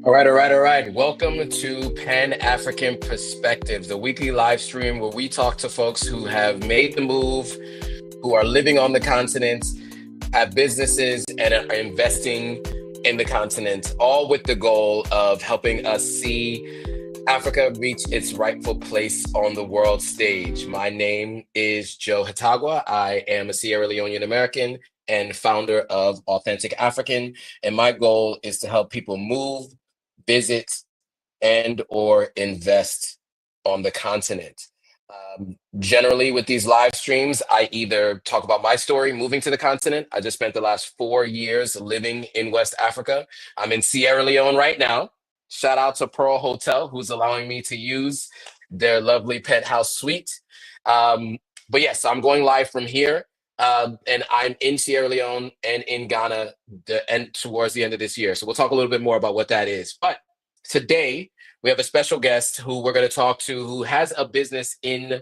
All right. Welcome to Pan African Perspectives, the weekly live stream where we talk to folks who have made the move, who are living on the continent, have businesses, and are investing in the continent, all with the goal of helping us see Africa reach its rightful place on the world stage. My name is Joe Hatagwa. I am a Sierra Leonean American and founder of Authentic African, and my goal is to help people move, visit, and or invest on the continent. Generally, with these live streams, I either talk about my story moving to the continent. I just spent the last 4 years living in West Africa. I'm in Sierra Leone right now. Shout out to Pearl Hotel, who's allowing me to use their lovely penthouse suite. But yes, I'm going live from here. And I'm in Sierra Leone and in Ghana and towards the end of this year. So we'll talk a little bit more about what that is. But today, we have a special guest who we're going to talk to who has a business in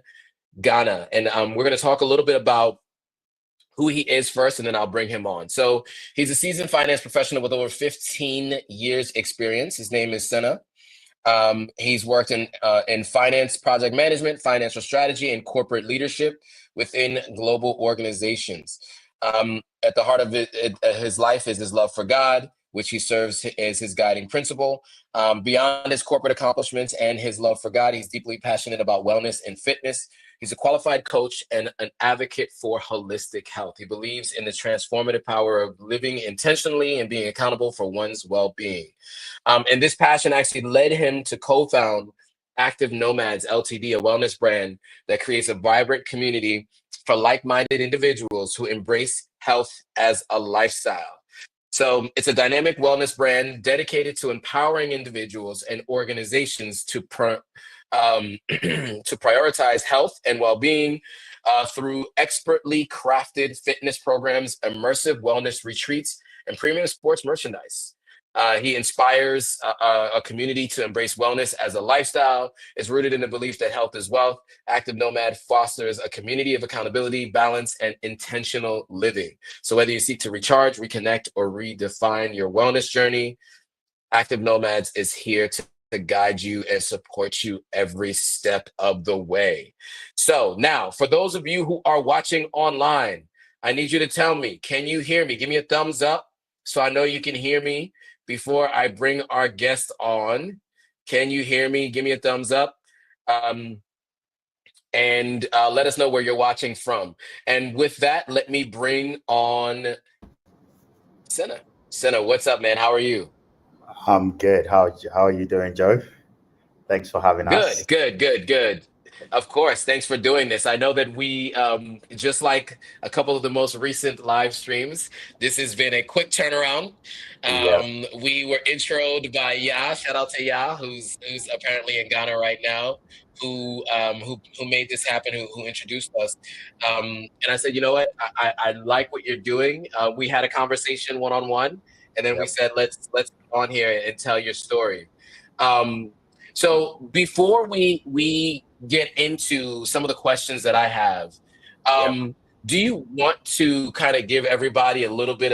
Ghana. And we're going to talk a little bit about who he is first, and then I'll bring him on. So he's a seasoned finance professional with over 15 years experience. His name is Sena. He's worked in finance, project management, financial strategy, and corporate leadership within global organizations. At the heart of his life is his love for God, which he serves as his guiding principle. Beyond his corporate accomplishments and his love for God, he's deeply passionate about wellness and fitness. He's a qualified coach and an advocate for holistic health. He believes in the transformative power of living intentionally and being accountable for one's well-being. And this passion actually led him to co-found Active Nomads Ltd, a wellness brand that creates a vibrant community for like-minded individuals who embrace health as a lifestyle. So it's a dynamic wellness brand dedicated to empowering individuals and organizations to to prioritize health and well-being through expertly crafted fitness programs, immersive wellness retreats, and premium sports merchandise. He inspires a community to embrace wellness as a lifestyle. Is rooted in the belief that health is wealth. Active Nomad fosters a community of accountability, balance, and intentional living. So whether you seek to recharge, reconnect, or redefine your wellness journey, Active Nomads is here to guide you and support you every step of the way. So now, for those of you who are watching online, I need you to tell me, can you hear me? Give me a thumbs up so I know you can hear me before I bring our guest on. Can you hear me? Give me a thumbs up. And let us know where you're watching from. And with that, let me bring on Sena. Sena, what's up, man? How are you? I'm good. How are you doing, Joe? Thanks for having us. Good. Of course. Thanks for doing this. I know that we, just like a couple of the most recent live streams, this has been a quick turnaround. Yep. We were introed by Ya. Shout out to Ya, who's apparently in Ghana right now, who made this happen, who introduced us. And I said, you know what? I like what you're doing. We had a conversation one on one, and then we Yep. said, let's come on here and tell your story. Um, so before we get into some of the questions that I have, Yep. do you want to kind of give everybody a little bit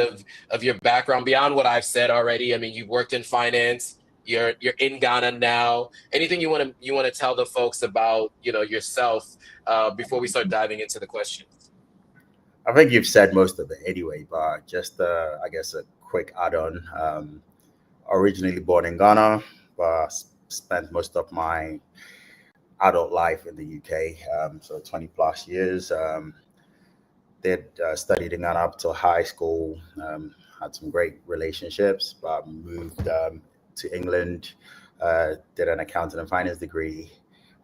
of your background beyond what I've said already? I mean, you've worked in finance, you're in Ghana now. Anything you want to tell the folks about, yourself before we start diving into the questions? I think you've said most of it anyway, but just I guess a quick add-on. Originally born in Ghana, but spent most of my adult life in the UK, so 20 plus years. Did studied in Ghana up to high school. Had some great relationships, but moved to England. Did an accounting and finance degree.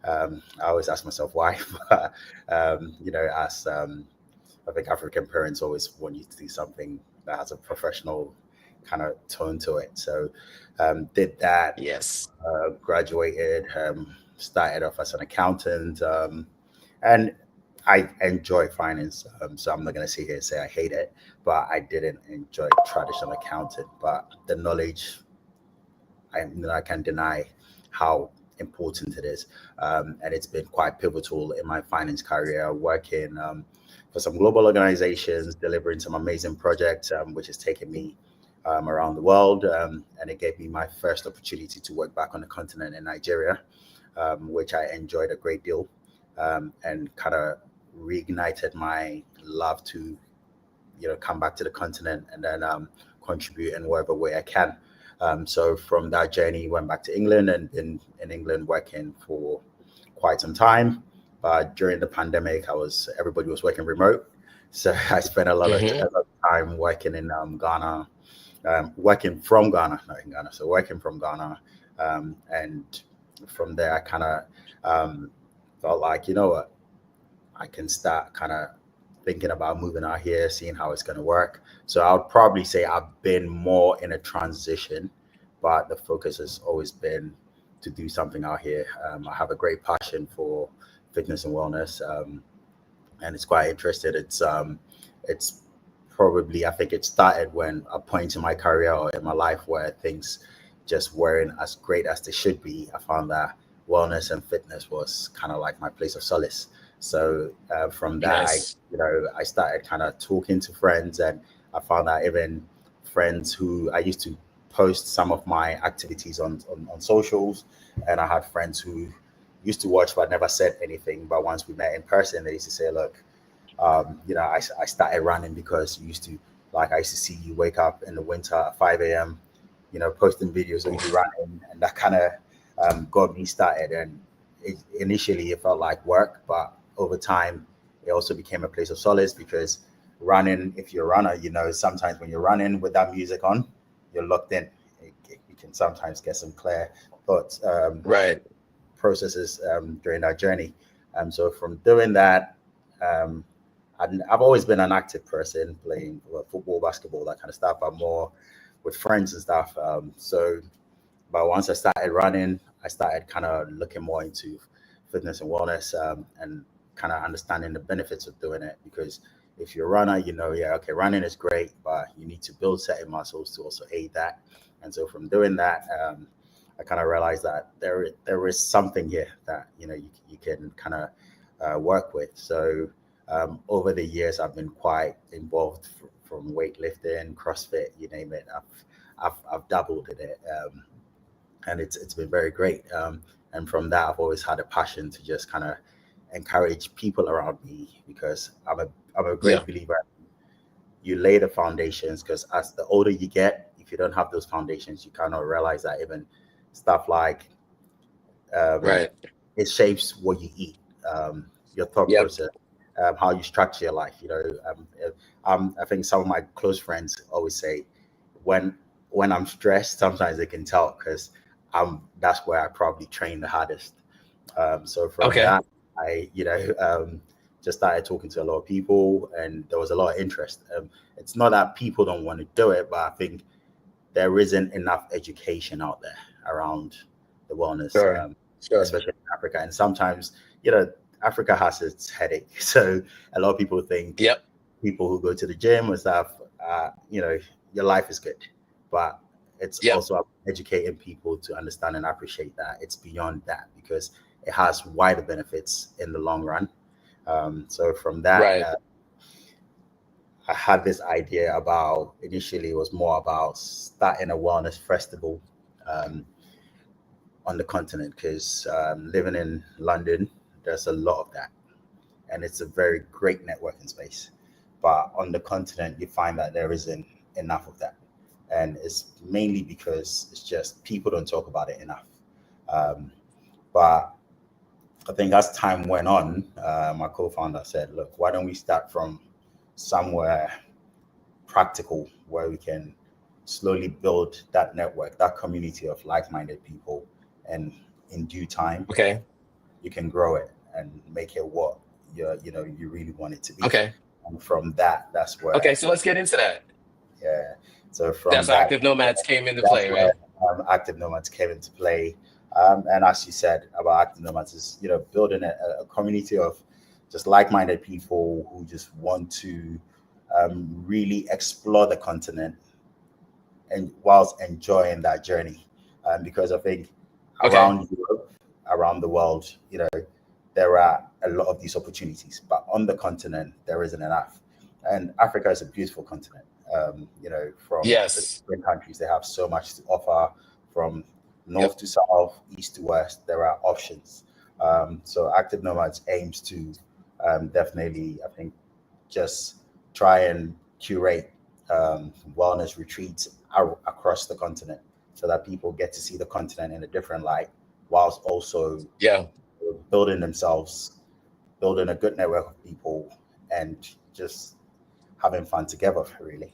I always ask myself why, but as I think African parents always want you to do something that has a professional kind of tone to it. So did that, Yes. graduated, started off as an accountant, and I enjoy finance. So I'm not going to sit here and say I hate it, but I didn't enjoy traditional accounting. But the knowledge, I can deny how important it is. And it's been quite pivotal in my finance career, working for some global organizations, delivering some amazing projects, which has taken me around the world, and it gave me my first opportunity to work back on the continent in Nigeria, which I enjoyed a great deal, and kind of reignited my love to come back to the continent and then contribute in whatever way I can. So from that journey, went back to England and been in England working for quite some time. But during the pandemic, everybody was working remote, so I spent a lot of time working in Ghana, working from Ghana, not in Ghana, so working from Ghana, and from there I kind of felt like, you know what, I can start kind of thinking about moving out here, seeing how it's going to work. So I would probably say I've been more in a transition, but the focus has always been to do something out here. I have a great passion for fitness and wellness, and it's quite interesting. It's probably, I think it started when a point in my career or in my life where things just weren't as great as they should be. I found that wellness and fitness was kind of like my place of solace. So from that, Nice. I started kind of talking to friends, and I found that even friends who I used to post some of my activities on socials, and I had friends who used to watch but never said anything. But once we met in person, they used to say, "Look, I started running because I used to see you wake up in the winter at 5 a.m., posting videos of you running," and that kind of got me started. And initially it felt like work, but over time it also became a place of solace, because running, if you're a runner, sometimes when you're running with that music on, you're locked in. You can sometimes get some clear thoughts, Right. processes during that journey. So from doing that, I've always been an active person, playing football, basketball, that kind of stuff. I'm more with friends and stuff. But once I started running, I started kind of looking more into fitness and wellness, and kind of understanding the benefits of doing it. Because if you're a runner, running is great, but you need to build certain muscles to also aid that. And so from doing that, I kind of realized that there is something here that you can kind of work with. So over the years, I've been quite involved from weightlifting, CrossFit, you name it. I've dabbled in it, and it's been very great. And from that, I've always had a passion to just kind of encourage people around me, because I'm a great believer. You lay the foundations, because as the older you get, if you don't have those foundations, you kind of realize that even stuff like Right. it shapes what you eat, your thought Yep. process, how you structure your life. I think some of my close friends always say, when I'm stressed, sometimes they can tell, because that's where I probably train the hardest. So from Okay. that, I just started talking to a lot of people, and there was a lot of interest. It's not that people don't want to do it, but I think there isn't enough education out there around the wellness, Sure. Sure. especially in Africa. And sometimes, Africa has its headache. So a lot of people think Yep. people who go to the gym and stuff, your life is good. But it's Yep. also educating people to understand and appreciate that it's beyond that, because it has wider benefits in the long run. So from that, Right. I had this idea about, initially it was more about starting a wellness festival on the continent, because living in London, there's a lot of that, and it's a very great networking space. But on the continent, you find that there isn't enough of that, and it's mainly because it's just people don't talk about it enough. But I think as time went on, my co-founder said, "Look, why don't we start from somewhere practical, where we can slowly build that network, that community of like-minded people, and in due time, Okay. you can grow it and make it what you really want it to be." Okay. And from that, that's where, Okay. So let's get into that. yeah. So from That's where that, Active Nomads came into that's play, where right? Active Nomads came into play. And as you said about Active Nomads, is building a community of just like-minded people who just want to really explore the continent, and whilst enjoying that journey. Because I think Okay. around Europe, around the world, there are a lot of these opportunities, but on the continent there isn't enough. And Africa is a beautiful continent. From the Yes. different countries, they have so much to offer from Yep. north to south, east to west. There are options. So Active Nomads aims to definitely, I think, just try and curate wellness retreats across the continent so that people get to see the continent in a different light, whilst also Yeah. building themselves, building a good network of people, and just having fun together, really.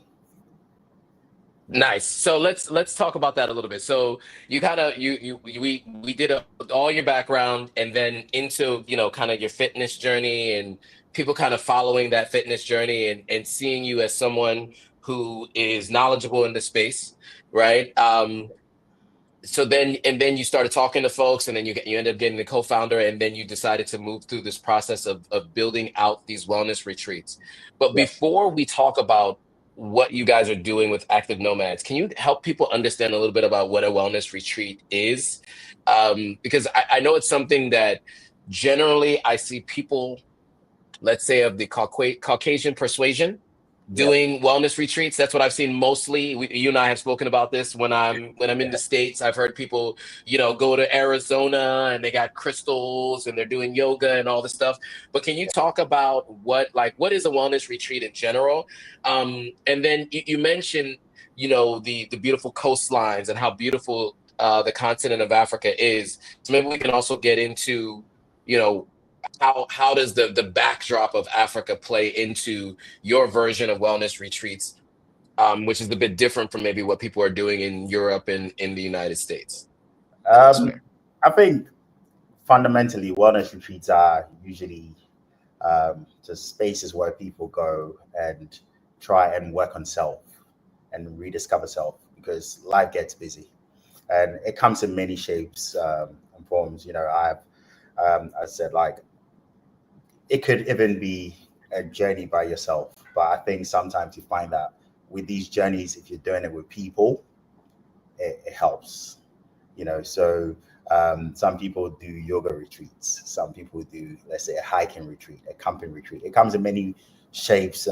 Nice. So let's talk about that a little bit. So you kind of we did all your background and then into, kind of your fitness journey and people kind of following that fitness journey and seeing you as someone who is knowledgeable in the space, right? So then you started talking to folks and then you ended up getting the co-founder and then you decided to move through this process of building out these wellness retreats. But Yeah. before we talk about what you guys are doing with Active Nomads, can you help people understand a little bit about what a wellness retreat is? Because I know it's something that generally I see people, let's say of the Caucasian persuasion, Yep. doing wellness retreats. That's what I've seen mostly. You and I have spoken about this when I'm in the States. I've heard people, go to Arizona and they got crystals and they're doing yoga and all this stuff. But can you talk about what is a wellness retreat in general? And then you mentioned, the beautiful coastlines and how beautiful the continent of Africa is. So maybe we can also get into, you know, how does the backdrop of Africa play into your version of wellness retreats, which is a bit different from maybe what people are doing in Europe and in the United States and elsewhere. I think fundamentally, wellness retreats are usually just spaces where people go and try and work on self and rediscover self because life gets busy and it comes in many shapes and forms. I said like it could even be a journey by yourself, but I think sometimes you find that with these journeys, if you're doing it with people, it helps. So some people do yoga retreats, some people do, let's say, a hiking retreat, a camping retreat. It comes in many shapes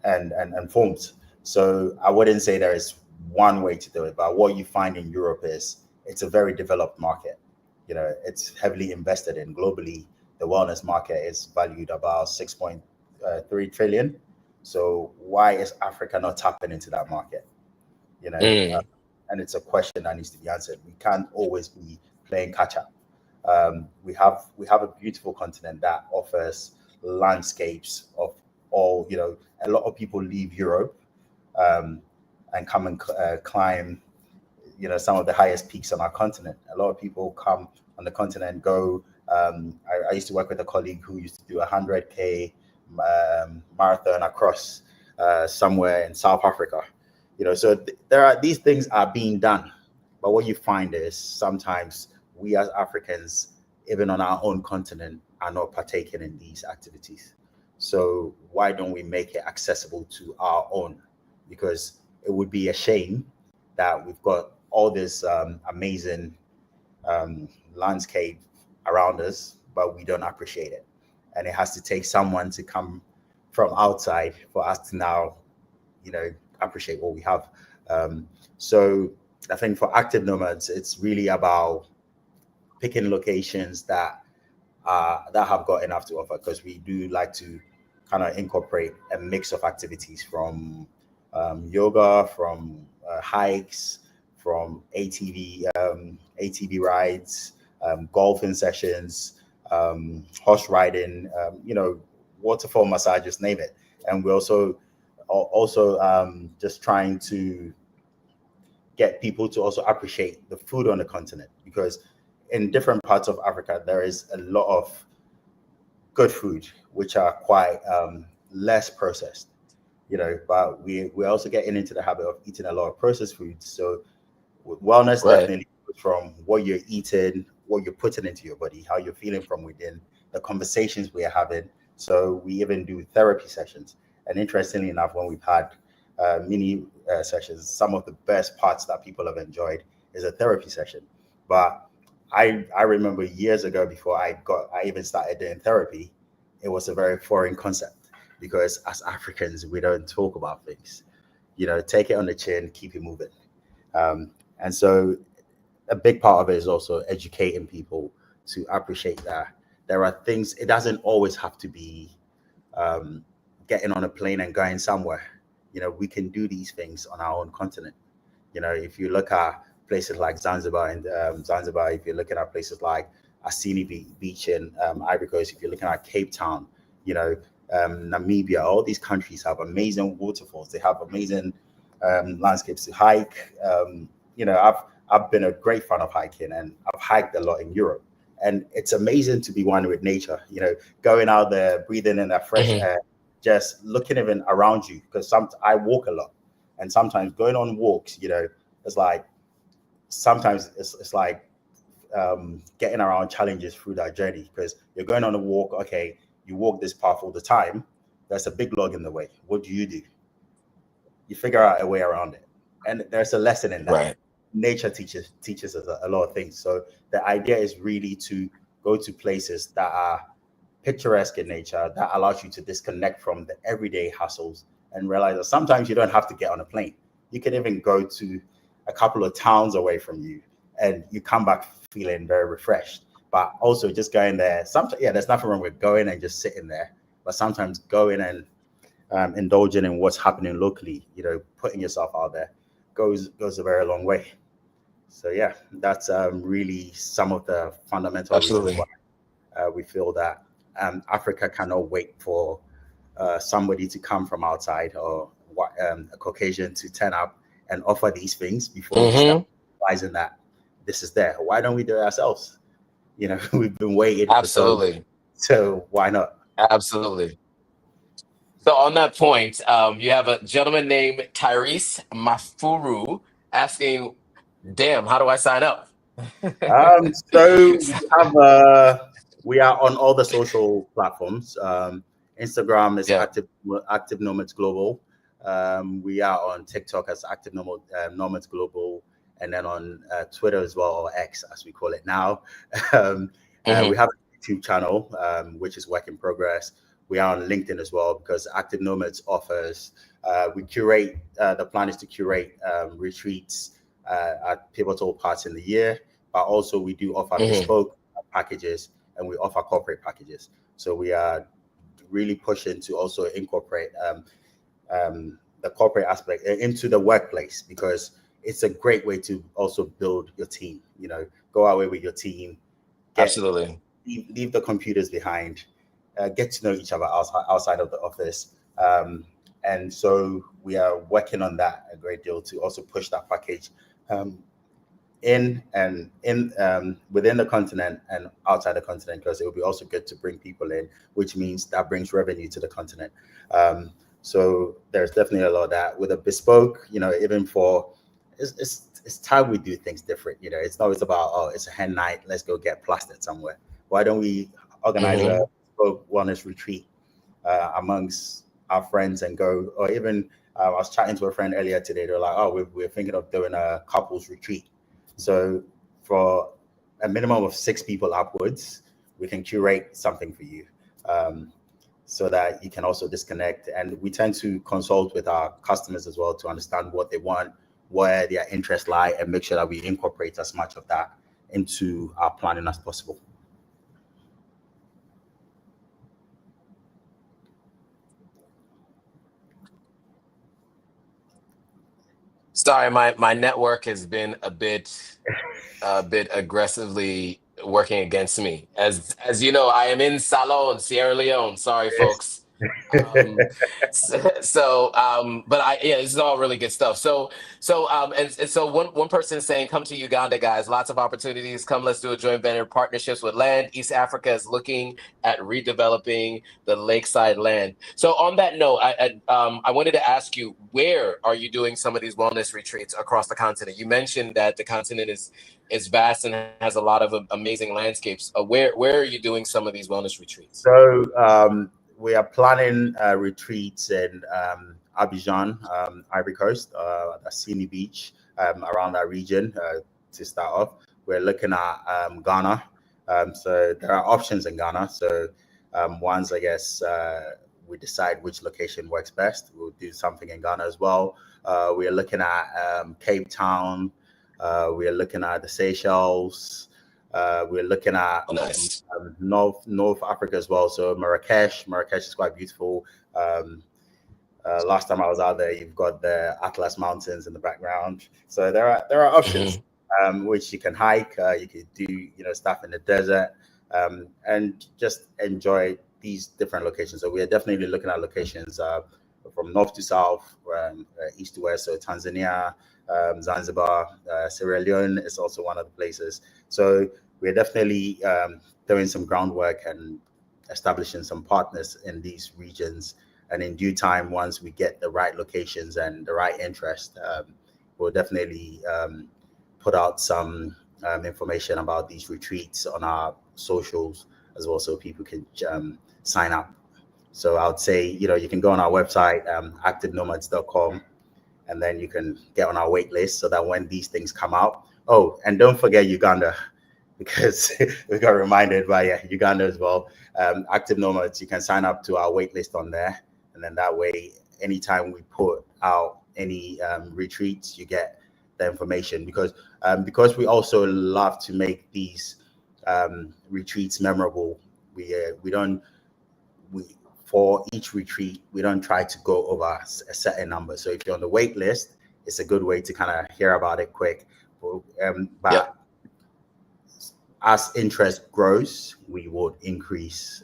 and forms. So I wouldn't say there is one way to do it, but what you find in Europe is it's a very developed market. It's heavily invested in globally. The wellness market is valued about 6.3 trillion. So why is Africa not tapping into that market? you know, uh, Mm, and it's a question that needs to be answered. We can't always be playing catch up. We have a beautiful continent that offers landscapes of all. A lot of people leave Europe um, and come and climb some of the highest peaks on our continent. A lot of people come on the continent, go. I used to work with a colleague who used to do 100K marathon across somewhere in South Africa. So there are these things are being done, but what you find is sometimes we as Africans, even on our own continent, are not partaking in these activities. So why don't we make it accessible to our own? Because it would be a shame that we've got all this amazing landscape around us, but we don't appreciate it. And it has to take someone to come from outside for us to now, you know, appreciate what we have. So I think for Active Nomads, it's really about picking locations that have got enough to offer because we do like to kind of incorporate a mix of activities from yoga, from hikes, from ATV rides, golfing sessions, horse riding, waterfall massages, name it. And we also just trying to get people to also appreciate the food on the continent because in different parts of Africa there is a lot of good food which are quite less processed, but we're also getting into the habit of eating a lot of processed foods. So wellness right. definitely comes from what you're eating, what you're putting into your body, how you're feeling from within, the conversations we're having. So we even do therapy sessions. And interestingly enough, when we've had mini sessions, some of the best parts that people have enjoyed is a therapy session. But I remember years ago before I even started doing therapy, it was a very foreign concept. because as Africans, we don't talk about things. Take it on the chin, keep it moving. And so a big part of it is also educating people to appreciate that there are things. It doesn't always have to be getting on a plane and going somewhere. We can do these things on our own continent. If you look at places like Zanzibar and Zanzibar, if you're looking at places like Asini Beach in Ivory Coast, if you're looking at Cape Town, Namibia, all these countries have amazing waterfalls. They have amazing landscapes to hike. I've been a great fan of hiking, and I've hiked a lot in Europe. And it's amazing to be one with nature, going out there, breathing in that fresh air, just looking even around you. Because I walk a lot, and sometimes going on walks, it's like sometimes it's like getting around challenges through that journey, because you're going on a walk. Okay, you walk this path all the time. There's a big log in the way. What do? You figure out a way around it, and there's a lesson in that. Right. Nature teaches us a lot of things. So the idea is really to go to places that are picturesque in nature, that allows you to disconnect from the everyday hassles and realize that sometimes you don't have to get on a plane. You can even go to a couple of towns away from you, and you come back feeling very refreshed. But also just going there, sometimes, there's nothing wrong with going and just sitting there. But sometimes going and indulging in what's happening locally, putting yourself out there goes a very long way. So that's really some of the fundamental reasons why we feel that Africa cannot wait for somebody to come from outside, or a Caucasian to turn up and offer these things before we start realizing that this is there. Why don't we do it ourselves? We've been waiting. Absolutely. So why not? Absolutely. So on that point, you have a gentleman named Tyrese Mafuru asking, damn, how do I sign up? So we are on all the social platforms. Instagram is Active Nomads Global. We are on TikTok as Active Nomads Global, and then on Twitter as well, or X as we call it now. We have a YouTube channel, which is work in progress. We are on LinkedIn as well, because Active Nomads offers, we curate, the plan is to curate retreats at pivotal parts in the year, but also we do offer bespoke packages, and we offer corporate packages. So we are really pushing to also incorporate the corporate aspect into the workplace, because it's a great way to also build your team. Go away with your team. Absolutely. Leave the computers behind. Get to know each other outside of the office. And so we are working on that a great deal to also push that package within the continent and outside the continent, because it will be also good to bring people in, which means that brings revenue to the continent. So there's definitely a lot of that with a bespoke, even for it's time we do things different. It's not always about, it's a hen night, let's go get plastered somewhere. Why don't we organize a bespoke wellness retreat amongst our friends and go, or even I was chatting to a friend earlier today. They're like, we're thinking of doing a couples retreat. So for a minimum of 6 people upwards, we can curate something for you, so that you can also disconnect. And we tend to consult with our customers as well to understand what they want, where their interests lie, and make sure that we incorporate as much of that into our planning as possible. Sorry, my network has been a bit aggressively working against me. As you know, I am in Salon, Sierra Leone. Sorry, folks. But this is all really good stuff. So one person is saying, come to Uganda, guys. Lots of opportunities. Come, let's do a joint venture partnerships with land. East Africa is looking at redeveloping the lakeside land. So on that note, I wanted to ask you, where are you doing some of these wellness retreats across the continent? You mentioned that the continent is vast and has a lot of amazing landscapes. Where are you doing some of these wellness retreats? So we are planning retreats in Abidjan, Ivory Coast, Asini Beach, around that region to start off. We're looking at Ghana. So there are options in Ghana. So ones, I guess, we decide which location works best. We'll do something in Ghana as well. We are looking at Cape Town. We are looking at the Seychelles. We're looking at Nice. North Africa as well. So Marrakesh is quite beautiful. Last time I was out there, you've got the Atlas Mountains in the background. So there are options which you can hike. You could do stuff in the desert, and just enjoy these different locations. So we are definitely looking at locations from north to south, east to west. So Tanzania, Zanzibar, Sierra Leone is also one of the places. So we're definitely doing some groundwork and establishing some partners in these regions. And in due time, once we get the right locations and the right interest, we'll definitely put out some information about these retreats on our socials as well, so people can sign up. So I would say, you can go on our website, activenomads.com, and then you can get on our wait list so that when these things come out. Oh, and don't forget Uganda, because we got reminded by Uganda as well. Active Nomads, you can sign up to our wait list on there. And then that way, anytime we put out any retreats, you get the information, because we also love to make these retreats memorable. For each retreat, we don't try to go over a certain number. So if you're on the wait list, it's a good way to kind of hear about it quick. But as interest grows, we would increase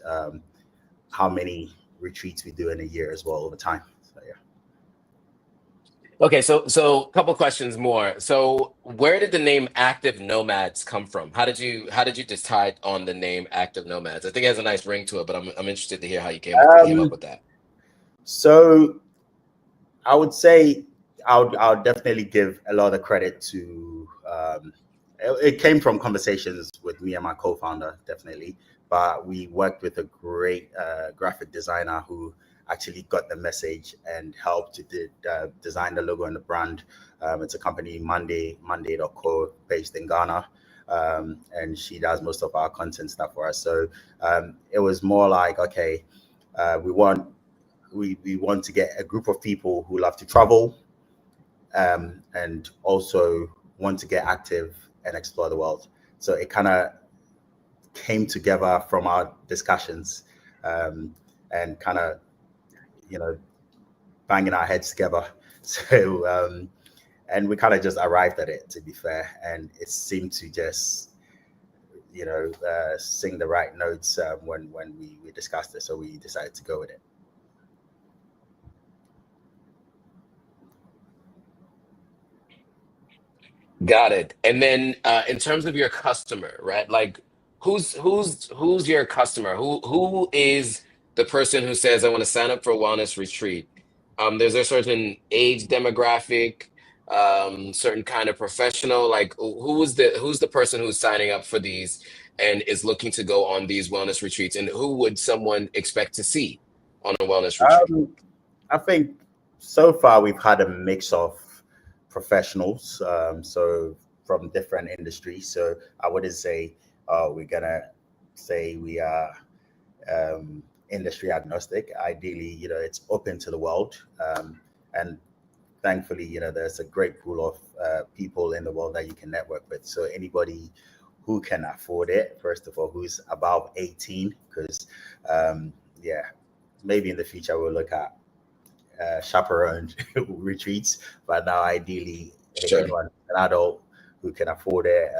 how many retreats we do in a year as well over time. So yeah. Okay, so a couple questions more. So where did the name Active Nomads come from? How did you decide on the name Active Nomads? I think it has a nice ring to it, but I'm interested to hear how you came up with that. So I would say I'll definitely give a lot of credit to it came from conversations with me and my co-founder, definitely. But we worked with a great graphic designer who actually got the message and helped to design the logo and the brand. It's a company, Monday.co, based in Ghana. And she does most of our content stuff for us. So it was more like, okay, we want to get a group of people who love to travel, and also want to get active and explore the world. So it kind of came together from our discussions, and kind of banging our heads together. So and we kind of just arrived at it, to be fair, and it seemed to just sing the right notes when we discussed it. So we decided to go with it. Got it. And then in terms of your customer, right? Like who's your customer? Who is the person who says, I want to sign up for a wellness retreat? There's a certain age demographic, certain kind of professional. Like who's the person who's signing up for these and is looking to go on these wellness retreats? And who would someone expect to see on a wellness retreat? I think so far we've had a mix of professionals, so from different industries. So I wouldn't say we're gonna say we are industry agnostic. Ideally, it's open to the world, and thankfully, there's a great pool of people in the world that you can network with. So anybody who can afford it, first of all, who's above 18, because maybe in the future we'll look at chaperoned retreats, but now ideally anyone, an adult who can afford it,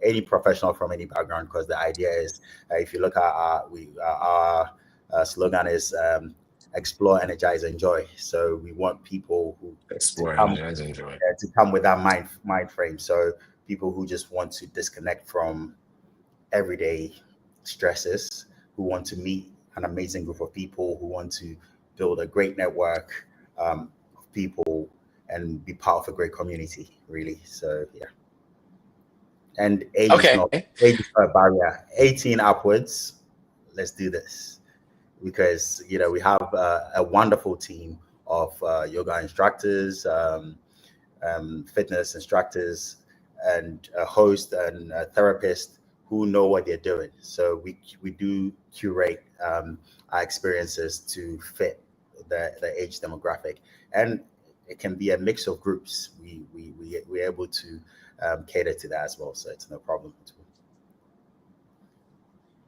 any professional from any background, because the idea is, if you look at our slogan is explore, energize, enjoy. So we want people who explore, energize, enjoy, to come with that mind frame. So people who just want to disconnect from everyday stresses, who want to meet an amazing group of people, who want to build a great network of people and be part of a great community, really. So yeah. And age is not a barrier. 18 upwards, let's do this. Because we have a wonderful team of yoga instructors, fitness instructors, and a host and a therapist who know what they're doing. So we do curate our experiences to fit the age demographic, and it can be a mix of groups. We're able to cater to that as well, so it's no problem at all.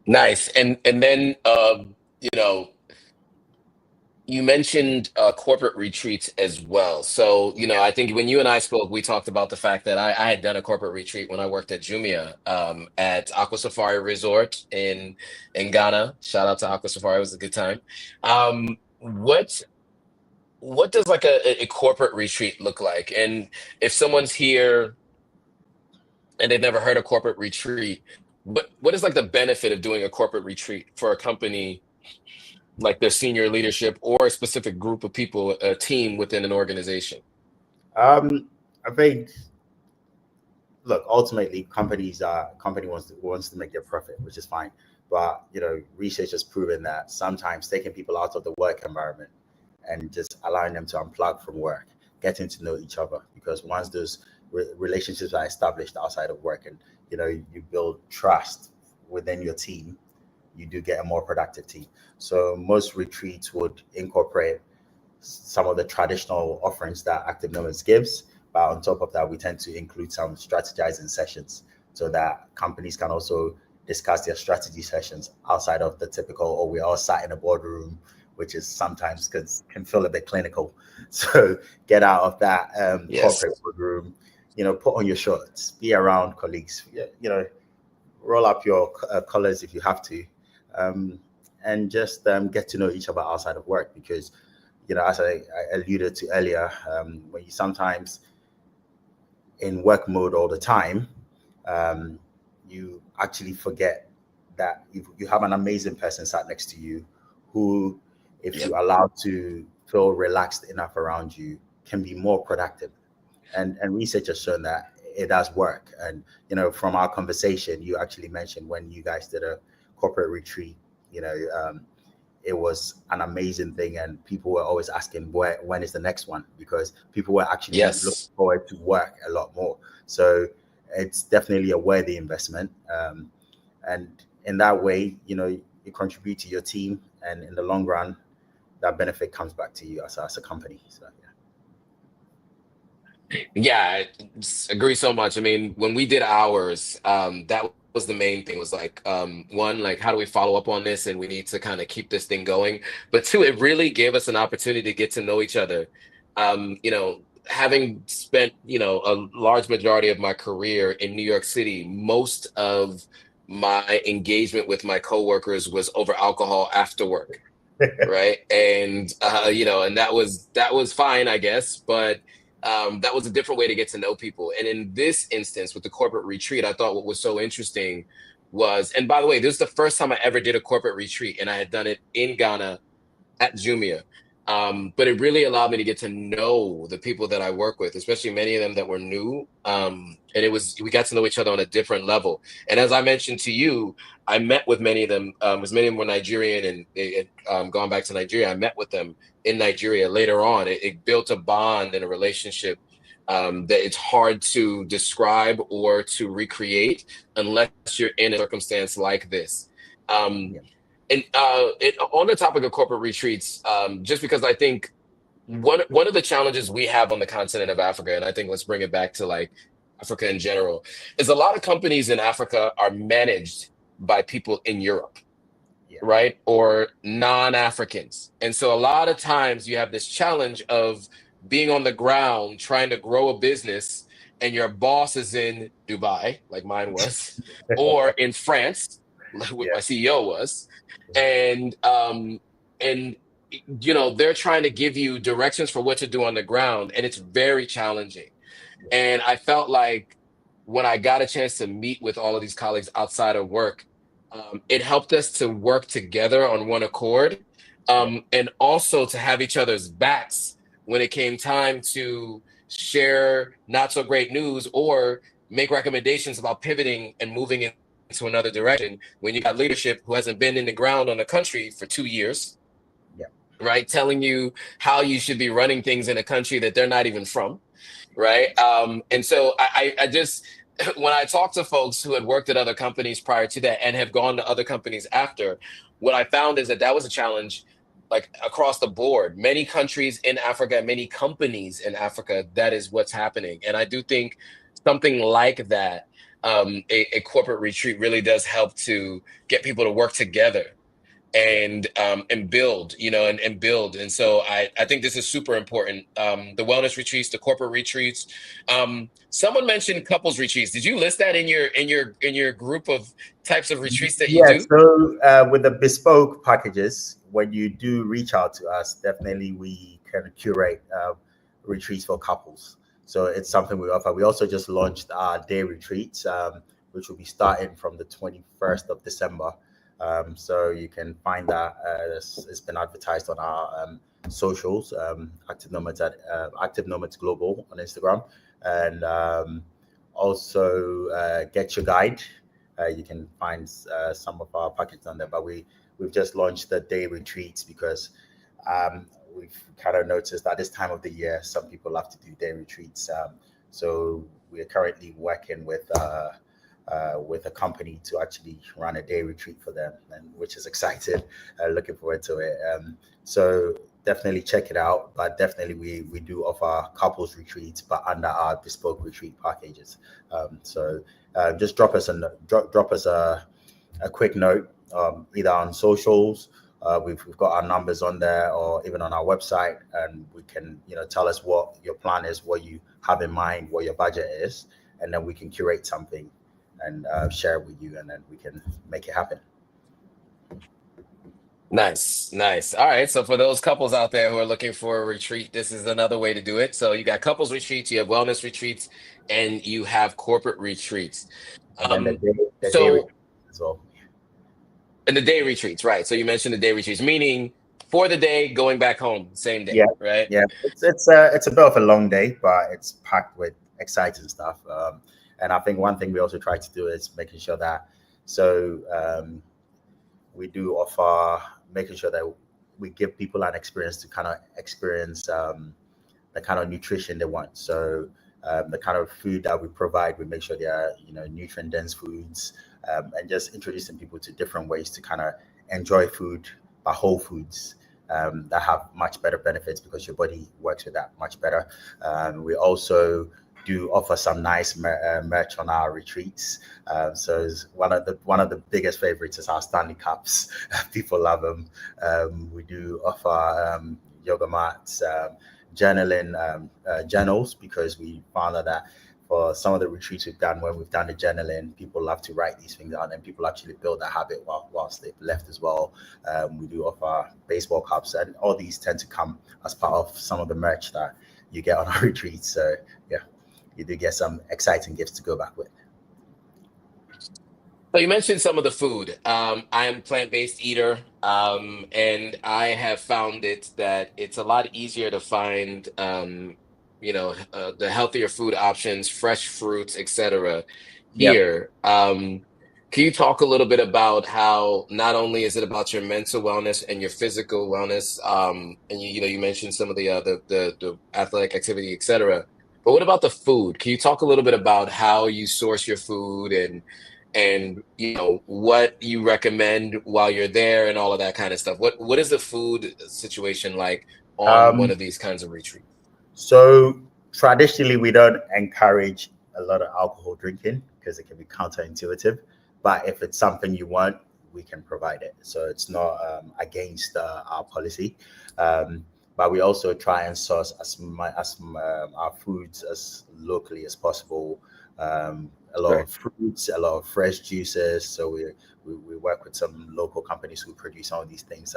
Nice. And then you know, you mentioned corporate retreats as well. So, you know, I think when you and I spoke, we talked about the fact that I had done a corporate retreat when I worked at Jumia at Aqua Safari Resort in Ghana. Shout out to Aqua Safari. It was a good time. What does like a corporate retreat look like? And if someone's here and they've never heard of corporate retreat, what is like the benefit of doing a corporate retreat for a company, like their senior leadership or a specific group of people, a team within an organization? I think, look, ultimately, company wants to make their profit, which is fine. But research has proven that sometimes taking people out of the work environment and just allowing them to unplug from work, getting to know each other, because once those relationships are established outside of work, and you build trust within your team, you do get a more productive team. So most retreats would incorporate some of the traditional offerings that Active Nomads gives, but on top of that, we tend to include some strategizing sessions so that companies can also discuss their strategy sessions outside of the typical, or we all sat in a boardroom, which is sometimes can feel a bit clinical. So get out of that corporate boardroom, put on your shorts, be around colleagues, roll up your colors if you have to, and just get to know each other outside of work. Because, as I alluded to earlier, when you sometimes in work mode all the time, you actually forget that you have an amazing person sat next to you who, if you allow to feel relaxed enough around you, can be more productive. And research has shown that it does work. And, from our conversation, you actually mentioned when you guys did a corporate retreat, it was an amazing thing. And people were always asking, when is the next one? Because people were actually looking forward to work a lot more. So it's definitely a worthy investment. And in that way, you contribute to your team, and in the long run, that benefit comes back to you as a company. So Yeah, I agree so much. I mean, when we did ours, that was the main thing, was like, one, like, how do we follow up on this? And we need to kind of keep this thing going. But two, it really gave us an opportunity to get to know each other. Having spent, a large majority of my career in New York City, most of my engagement with my coworkers was over alcohol after work. Right. And, and that was fine, I guess. But that was a different way to get to know people. And in this instance, with the corporate retreat, I thought what was so interesting was, and by the way, this is the first time I ever did a corporate retreat, and I had done it in Ghana at Jumia. But it really allowed me to get to know the people that I work with, especially many of them that were new. And we got to know each other on a different level. And as I mentioned to you, I met with many of them, as many of them were Nigerian, and they had gone back to Nigeria. I met with them in Nigeria later on. It built a bond and a relationship that it's hard to describe or to recreate unless you're in a circumstance like this. And on the topic of corporate retreats, just because I think one of the challenges we have on the continent of Africa, and I think let's bring it back to like Africa in general, is a lot of companies in Africa are managed by people in Europe, right? Or non-Africans. And so a lot of times you have this challenge of being on the ground, trying to grow a business, and your boss is in Dubai, like mine was, or in France, like what my CEO was. And they're trying to give you directions for what to do on the ground, and it's very challenging. And I felt like when I got a chance to meet with all of these colleagues outside of work, it helped us to work together on one accord, and also to have each other's backs when it came time to share not so great news or make recommendations about pivoting and moving into another direction when you got leadership who hasn't been in the ground on the country for 2 years, right? Telling you how you should be running things in a country that they're not even from, right? And so I just, when I talk to folks who had worked at other companies prior to that and have gone to other companies after, what I found is that that was a challenge like across the board. Many countries in Africa, many companies in Africa, that is what's happening. And I do think something like that, a corporate retreat really does help to get people to work together and build, and build. And so I think this is super important. The wellness retreats, the corporate retreats. Someone mentioned couples retreats. Did you list that in your group of types of retreats that you Yeah, do? so with the bespoke packages, when you do reach out to us, definitely we can curate retreats for couples. So it's something we offer. We also just launched our day retreats, which will be starting from the 21st of December. So you can find that it's been advertised on our socials, Active Nomads at Active Nomads Global on Instagram, and also Get Your Guide. You can find some of our packages on there, but we've just launched the day retreats because we've kind of noticed that this time of the year some people have to do day retreats. So we are currently working with a company to actually run a day retreat for them, and which is exciting. Looking forward to it. So definitely check it out. But definitely we do offer couples retreats, but under our bespoke retreat packages. So just drop us a quick note, either on socials. We've got our numbers on there, or even on our website, and we can tell us what your plan is, what you have in mind, what your budget is, and then we can curate something and share it with you, and then we can make it happen. Nice, nice. All right. So for those couples out there who are looking for a retreat, this is another way to do it. So you got couples retreats, you have wellness retreats, and you have corporate retreats. And then Um, the day so retreat as well. and the day retreats, right? So you mentioned the day retreats, meaning for the day, going back home, same Yeah, day, right? yeah. It's a bit of a long day, but it's packed with exciting stuff. And I think one thing we also try to do is making sure that we do offer making sure that we give people an experience to kind of experience the kind of nutrition they want. So the kind of food that we provide, we make sure they are nutrient dense foods, and just introducing people to different ways to kind of enjoy food, but whole foods. That have much better benefits because your body works with that much better. We also do offer some nice merch on our retreats. So one of the biggest favorites is our Stanley Cups. People love them. We do offer yoga mats, journaling journals, because we found out that for some of the retreats we've done, when we've done the journaling, people love to write these things down, and people actually build that habit whilst they've left as well. We do offer baseball caps, and all these tend to come as part of some of the merch that you get on our retreats. So yeah, you do get some exciting gifts to go back with. So you mentioned some of the food. I am a plant-based eater, and I have found it that it's a lot easier to find, the healthier food options, fresh fruits, etc. Yep. here. Can you talk a little bit about how not only is it about your mental wellness and your physical wellness, and you mentioned some of the athletic activity, etc. But what about the food? Can you talk a little bit about how you source your food and what you recommend while you're there and all of that kind of stuff? What is the food situation like on one Um, of these kinds of retreats? so traditionally, we don't encourage a lot of alcohol drinking because it can be counterintuitive. But if it's something you want, we can provide it. So it's not against our policy. But we also try and source our foods as locally as possible. A lot Right. of fruits, a lot of fresh juices. So we work with some local companies who produce some of these things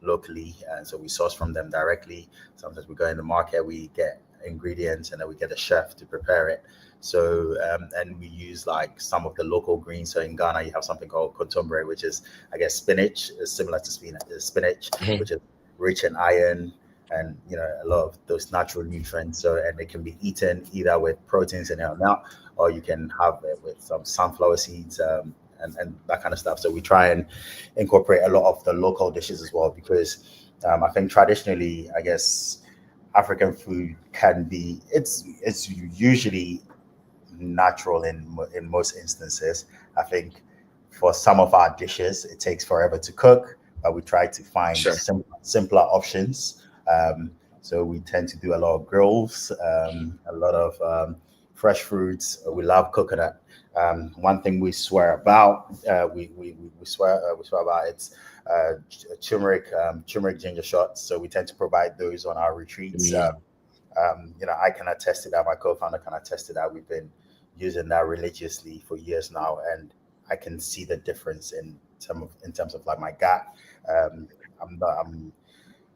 locally, and so we source from them directly. Sometimes we go in the market, we get ingredients, and then we get a chef to prepare it. So and we use like some of the local greens. So in Ghana, you have something called kontomire, which is, I guess, spinach. Is similar to spinach, Mhm. which is rich in iron and a lot of those natural nutrients. So, and it can be eaten either with proteins in it or not, or you can have it with some sunflower seeds, and that kind of stuff. So we try and incorporate a lot of the local dishes as well, because I think traditionally, I guess, African food can be it's usually natural in most instances. I think for some of our dishes, it takes forever to cook, but we try to find Sure. simpler options. So we tend to do a lot of grills, a lot of fresh fruits. We love coconut. One thing we swear about, we swear about it's turmeric ginger shots. So we tend to provide those on our retreats. Mm. I can attest to that. My co-founder can attest to that. We've been using that religiously for years now, and I can see the difference in terms of like my gut. I'm not. I'm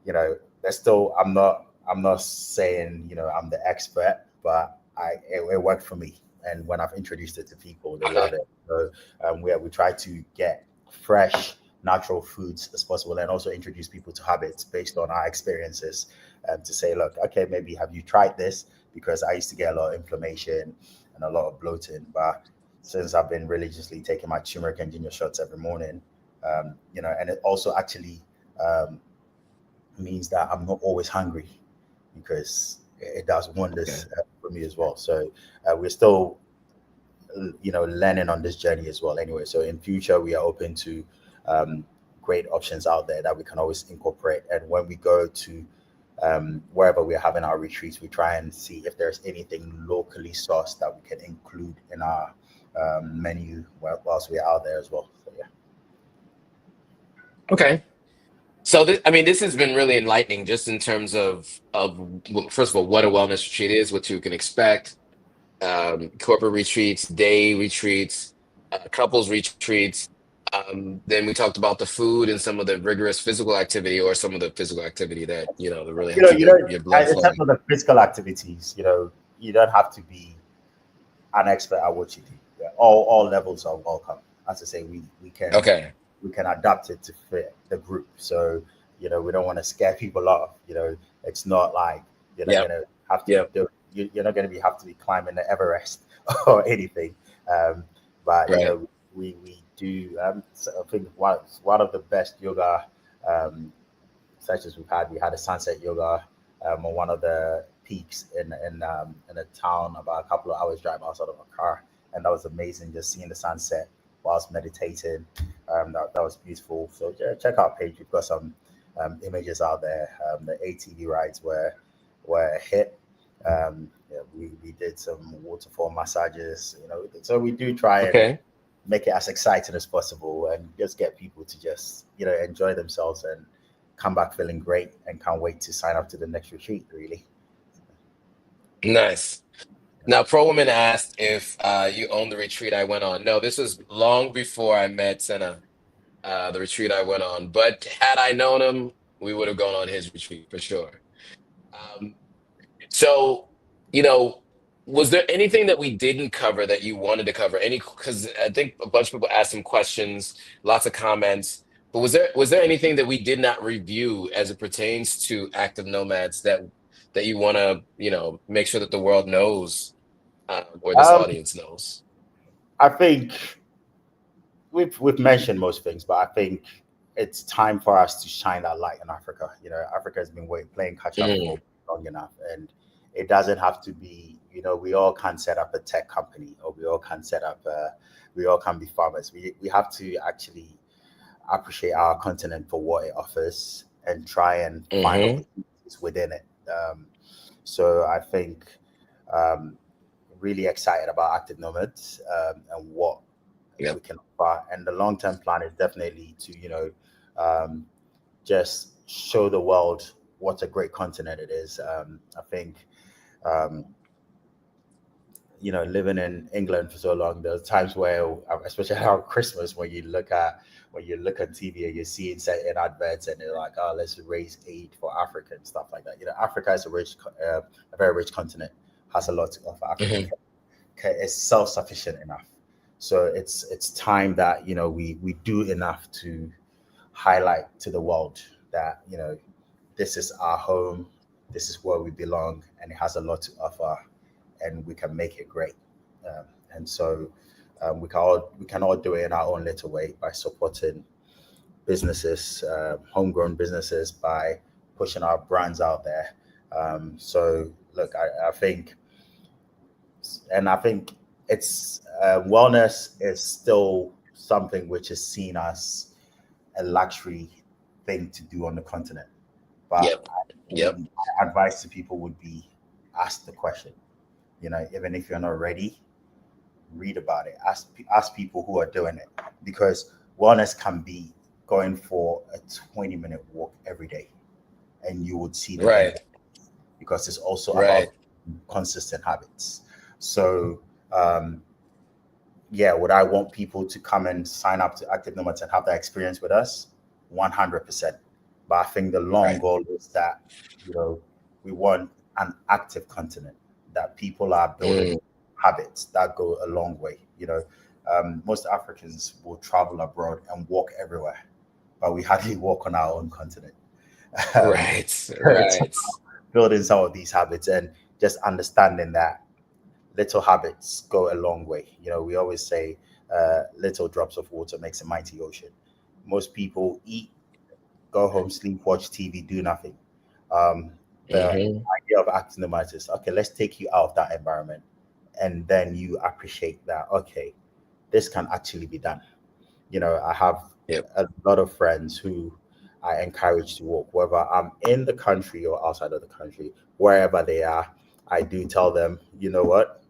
there's still. I'm not saying I'm the expert, but it worked for me. And when I've introduced it to people, they love Okay. it. So we try to get fresh, natural foods as possible, and also introduce people to habits based on our experiences. To say, look, okay, maybe have you tried this? Because I used to get a lot of inflammation and a lot of bloating, but since I've been religiously taking my turmeric and ginger shots every morning, and it also actually um, means that I'm not always hungry because it does Okay. wonders for me as well. So we're still, learning on this journey as well. Anyway, so in future we are open to um, great options out there that we can always incorporate. And when we go to wherever we're having our retreats, we try and see if there's anything locally sourced that we can include in our menu whilst we're out there as well. So yeah. Okay. So this has been really enlightening, just in terms of well, first of all, what a wellness retreat is, what you can expect, corporate retreats, day retreats, couples retreats. Then we talked about the food and some of the rigorous physical activity, or some of the physical activity that really You helps know, keep you know, your blood in terms flowing. of the physical activities, you don't have to be an expert at what you do. Yeah, all levels are welcome. As I say, Okay. we can adapt it to fit the group. So we don't want to scare people off. It's not like you're not Yep. gonna have to be Yep. doing. You're not gonna have to be climbing the Everest or anything. Um, but Right. we do. So I think one of the best yoga um, sessions we had a sunset yoga on one of the peaks in a town about a couple of hours drive outside of a car, and that was amazing. Just seeing the sunset whilst meditating, that was beautiful. So yeah, check out our page. We've got some images out there. The ATV rides were a hit. Yeah, we did some waterfall massages. So we do try and Okay. make it as exciting as possible and just get people to just enjoy themselves and come back feeling great and can't wait to sign up to the next retreat really. Nice. Now, Pro Woman asked if you own the retreat I went on. No, this was long before I met Sena, the retreat I went on. But had I known him, we would have gone on his retreat for sure. Um, so, you know, was there anything that we didn't cover that you wanted to cover? Because I think a bunch of people asked some questions, lots of comments. But was there anything that we did not review as it pertains to active nomads that you want to, make sure that the world knows, or this um, audience knows? I think we've mentioned most things, but I think it's time for us to shine that light in Africa. Africa has been playing catch up for Mm, long enough, and it doesn't have to be. We all can set up a tech company, or we all can be farmers. We have to actually appreciate our continent for what it offers and try and find hmm. opportunities within it. So I think um, really excited about Active Nomads and what we Yep. can offer. And the long term plan is definitely to um, just show the world what a great continent it is. I think um, living in England for so long, there's times where, especially around Christmas, when you look on TV and you see certain adverts and they're like, oh, let's raise aid for Africa and stuff like that. Africa is a very rich continent, has a lot to offer. Africa Hmm. is self-sufficient enough. So it's time that we do enough to highlight to the world that this is our home, this is where we belong, and it has a lot to offer, and we can make it great. And so we can all do it in our own little way by supporting businesses, homegrown businesses, by pushing our brands out there. So look, I think, and I think it's wellness is still something which is seen as a luxury thing to do on the continent. But Yep. Yep. my advice to people would be ask the question. Even if you're not ready, read about it. Ask people who are doing it, because wellness can be going for a 20-minute walk every day, and you would see the Right. benefit, because it's also Right. about consistent habits. So, yeah, would I want people to come and sign up to Active Nomads and have that experience with us? 100%. But I think the long Right. goal is that, we want an active continent, that people are building habits that go a long way. Most Africans will travel abroad and walk everywhere, but we hardly walk on our own continent. Um, Right. it's Right. building some of these habits and just understanding that little habits go a long way. We always say little drops of water makes a mighty ocean. Most people eat, go home, sleep, watch TV, do nothing. The Hmm. idea of acting nomads is, okay, let's take you out of that environment, and then you appreciate that, okay, this can actually be done. I have Yep. a lot of friends who I encourage to walk, whether I'm in the country or outside of the country, wherever they are. I do tell them, you know what,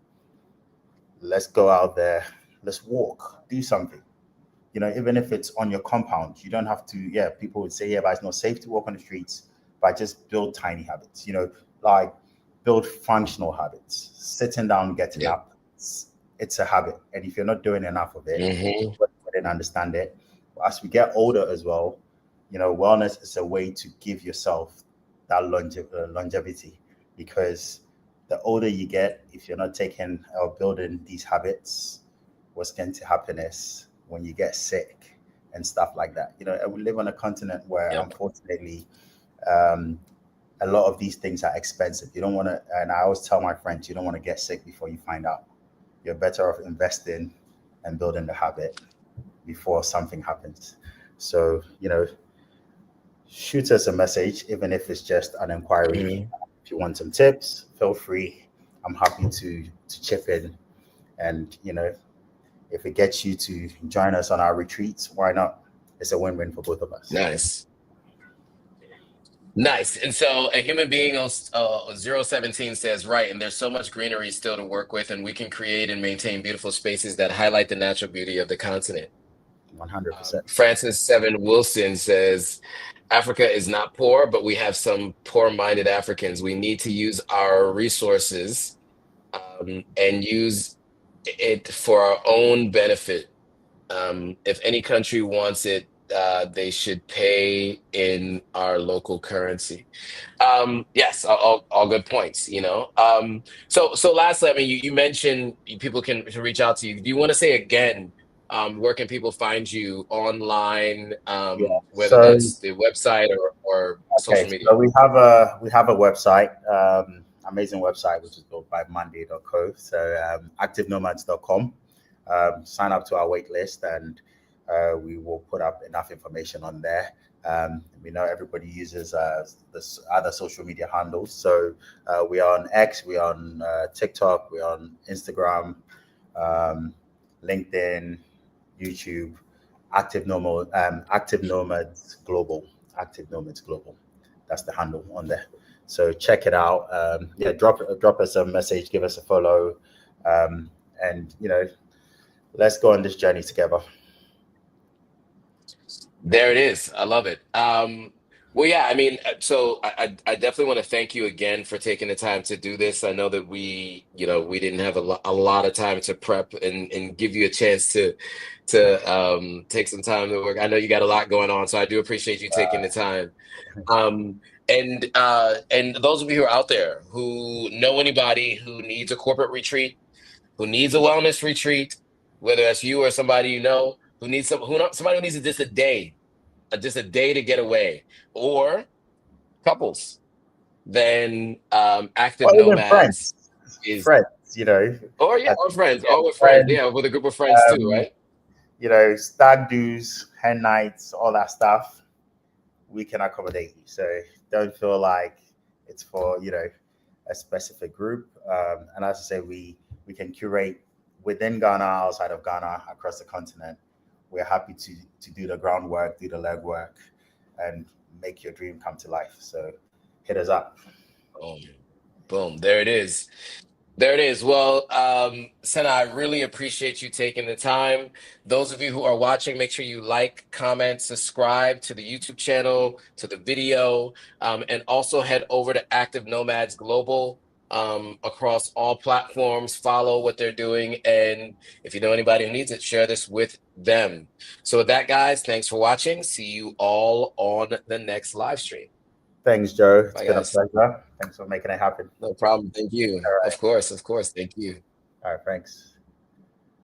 let's go out there, let's walk, do something. Even if it's on your compound, you don't have to. Yeah, people would say, yeah, but it's not safe to walk on the streets. But just build tiny habits, like build functional habits. Sitting down, getting Yep. up, it's a habit. And if you're not doing enough of it, Hmm. I didn't understand it. But as we get older as well, wellness is a way to give yourself that longevity, because the older you get, if you're not taking or building these habits, what's going to happen is when you get sick and stuff like that. We live on a continent where, Yep. unfortunately, um, a lot of these things are expensive. You don't want to, and I always tell my friends, you don't want to get sick before you find out. You're better off investing and building the habit before something happens. So, shoot us a message, even if it's just an inquiry. Hmm. If you want some tips, feel free. I'm happy to chip in, and if it gets you to join us on our retreats, why not? It's a win-win for both of us. Nice. Nice. And so a human being 017 says, right, and there's so much greenery still to work with, and we can create and maintain beautiful spaces that highlight the natural beauty of the continent. 100%. Francis Seven Wilson says, Africa is not poor, but we have some poor-minded Africans. We need to use our resources and use it for our own benefit. If any country wants it, they should pay in our local currency. Yes, all good points, So lastly, I mean, you mentioned people can reach out to you. Do you want to say again, where can people find you online, Yeah. whether So that's the website or social okay, media? so we have a website, amazing website, which is built by Monday.co. So activenomads.com. Sign up to our wait list, and we will put up enough information on there. We know everybody uses this other social media handles. So we are on X, we are on TikTok, we are on Instagram, um, LinkedIn, YouTube. Active Nomads Global. Active Nomads Global. That's the handle on there. So check it out. Yeah, drop us a message, give us a follow, and let's go on this journey together. There it is. I love it. Well, yeah, I mean, so I definitely want to thank you again for taking the time to do this. I know that we didn't have a lot of time to prep and give you a chance to take some time to work. I know you got a lot going on, so I do appreciate you taking the time. Um, and those of you who are out there who know anybody who needs a corporate retreat, who needs a wellness retreat, whether that's you or somebody you know who needs somebody who needs just a day, just a day to get away, or couples, then Active Or even Nomads friends, is, friends, or yeah, uh, or friends, yeah, or with friends, friends, yeah, with a group of friends too, um, right? stag do's, hen nights, all that stuff. We can accommodate you. So don't feel like it's for a specific group. And as I say, we can curate within Ghana, outside of Ghana, across the continent, we're happy to do the groundwork, do the legwork, and make your dream come to life. So hit us up. Boom. Boom. There it is. There it is. Well, Sena, I really appreciate you taking the time. Those of you who are watching, make sure you like, comment, subscribe to the YouTube channel, to the video, and also head over to Active Nomads Global across all platforms. Follow what they're doing. And if you know anybody who needs it, share this with them. So with that, guys, thanks for watching. See you all on the next live stream. Thanks, Joe. It's Bye, been a guys. pleasure. Thanks for making it happen. No problem. Thank you. All right. Of course. Of course. Thank you. All right. Thanks.